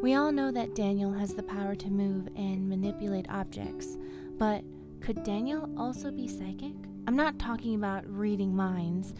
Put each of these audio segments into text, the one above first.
We all know that Daniel has the power to move and manipulate objects, but could Daniel also be psychic? I'm not talking about reading minds,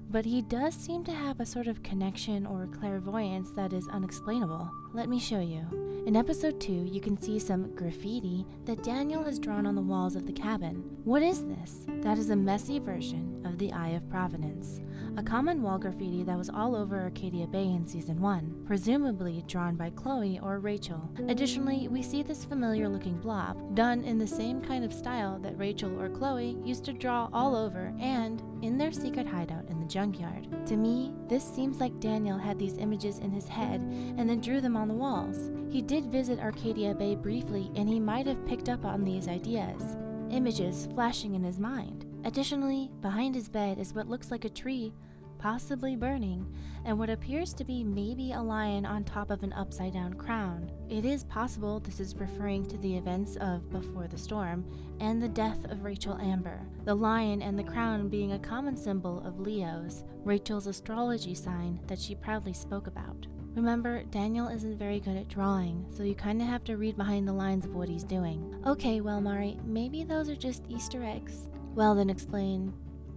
but he does seem to have a sort of connection or clairvoyance that is unexplainable. Let me show you. In episode 2, you can see some graffiti that Daniel has drawn on the walls of the cabin. What is this? That is a messy version of the Eye of Providence, a common wall graffiti that was all over Arcadia Bay in Season 1, presumably drawn by Chloe or Rachel. Additionally, we see this familiar looking blob, done in the same kind of style that Rachel or Chloe used to draw all over and in their secret hideout in the junkyard. To me, this seems like Daniel had these images in his head and then drew them on the walls. He did visit Arcadia Bay briefly, and he might have picked up on these ideas, images flashing in his mind. Additionally, behind his bed is what looks like a tree, possibly burning, and what appears to be maybe a lion on top of an upside-down crown. It is possible this is referring to the events of Before the Storm and the death of Rachel Amber, the lion and the crown being a common symbol of Leo's, Rachel's astrology sign that she proudly spoke about. Remember, Daniel isn't very good at drawing, so you kinda have to read behind the lines of what he's doing. Okay, well, Mari, maybe those are just Easter eggs. Well, then explain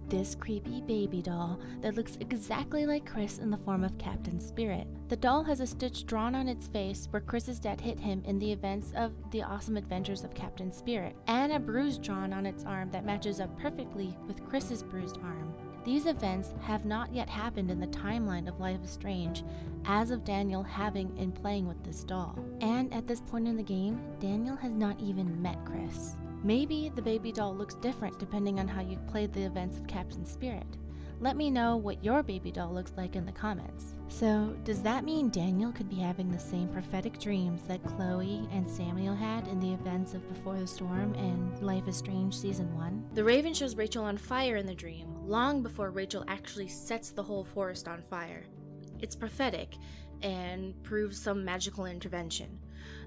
this creepy baby doll that looks exactly like Chris in the form of Captain Spirit. The doll has a stitch drawn on its face where Chris's dad hit him in the events of The Awesome Adventures of Captain Spirit, and a bruise drawn on its arm that matches up perfectly with Chris's bruised arm. These events have not yet happened in the timeline of Life is Strange, as of Daniel having and playing with this doll. And at this point in the game, Daniel has not even met Chris. Maybe the baby doll looks different depending on how you played the events of Captain Spirit. Let me know what your baby doll looks like in the comments. So, does that mean Daniel could be having the same prophetic dreams that Chloe and Samuel had in the events of Before the Storm and Life is Strange Season 1? The raven shows Rachel on fire in the dream, long before Rachel actually sets the whole forest on fire. It's prophetic and proves some magical intervention.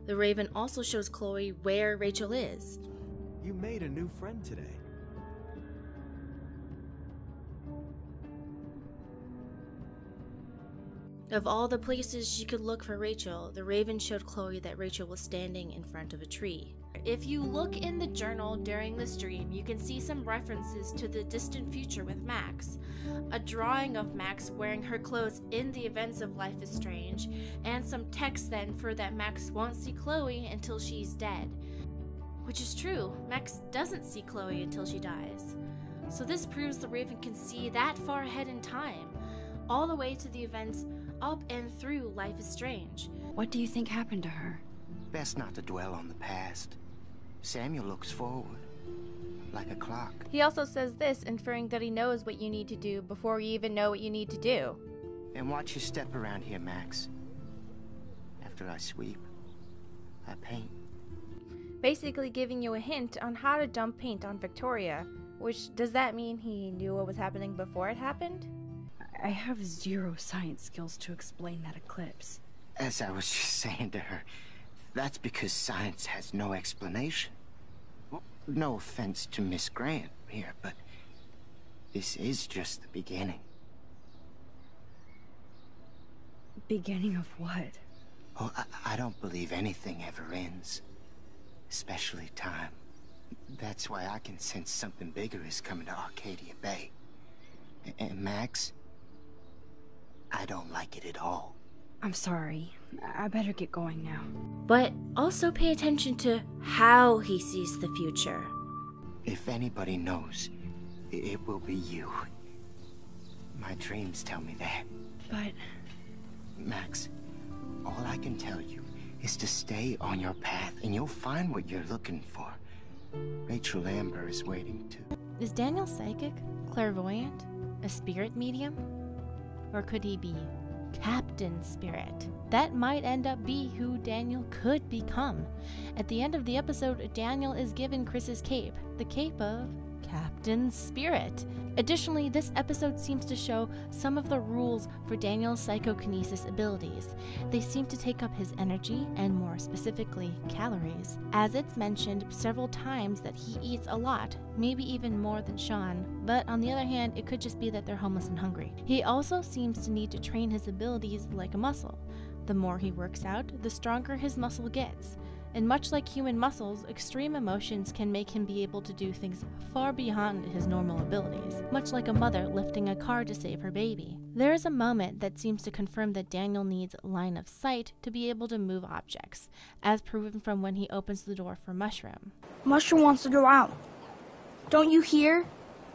The raven also shows Chloe where Rachel is. You made a new friend today. Of all the places she could look for Rachel, the raven showed Chloe that Rachel was standing in front of a tree. If you look in the journal during the stream, you can see some references to the distant future with Max. A drawing of Max wearing her clothes in the events of Life is Strange, and some text then for that Max won't see Chloe until she's dead. Which is true, Max doesn't see Chloe until she dies. So this proves the raven can see that far ahead in time, all the way to the events up and through Life is Strange. What do you think happened to her? Best not to dwell on the past. Samuel looks forward, like a clock. He also says this, inferring that he knows what you need to do before you even know what you need to do. And watch your step around here, Max. After I sweep, I paint. Basically giving you a hint on how to dump paint on Victoria, which does that mean he knew what was happening before it happened? I have zero science skills to explain that eclipse. As I was just saying to her, that's because science has no explanation. Well, no offense to Miss Grant here, but this is just the beginning. Beginning of what? Oh, I don't believe anything ever ends. Especially time. That's why I can sense something bigger is coming to Arcadia Bay. And Max, I don't like it at all. I'm sorry. I better get going now. But also pay attention to how he sees the future. If anybody knows, it will be you. My dreams tell me that. But... Max, all I can tell you is to stay on your path and you'll find what you're looking for. Rachel Amber is waiting too. Is Daniel psychic? Clairvoyant? A spirit medium? Or could he be Captain Spirit? That might end up be who Daniel could become. At the end of the episode, Daniel is given Chris's cape, the cape of Captain Spirit. Additionally, this episode seems to show some of the rules for Daniel's psychokinesis abilities. They seem to take up his energy, and more specifically, calories, as it's mentioned several times that he eats a lot, maybe even more than Sean, but on the other hand, it could just be that they're homeless and hungry. He also seems to need to train his abilities like a muscle, The more he works out, the stronger his muscle gets. And much like human muscles, extreme emotions can make him be able to do things far beyond his normal abilities, much like a mother lifting a car to save her baby. There is a moment that seems to confirm that Daniel needs line of sight to be able to move objects, as proven from when he opens the door for Mushroom. Mushroom wants to go out. Don't you hear?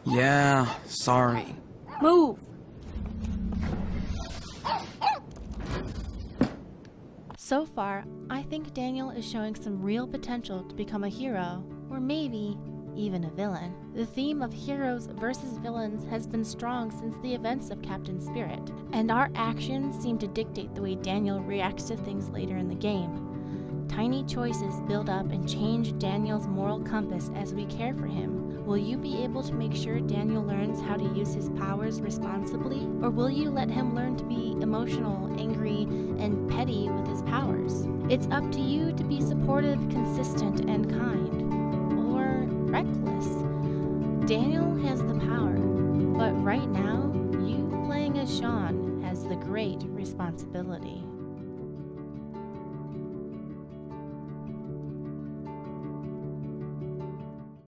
Yeah, sorry. Move! So far, I think Daniel is showing some real potential to become a hero, or maybe even a villain. The theme of heroes versus villains has been strong since the events of Captain Spirit, and our actions seem to dictate the way Daniel reacts to things later in the game. Tiny choices build up and change Daniel's moral compass as we care for him. Will you be able to make sure Daniel learns how to use his powers responsibly, or will you let him learn to be emotional, angry, and petty with his powers? It's up to you to be supportive, consistent, and kind, or reckless. Daniel has the power, but right now, you playing as Sean has the great responsibility.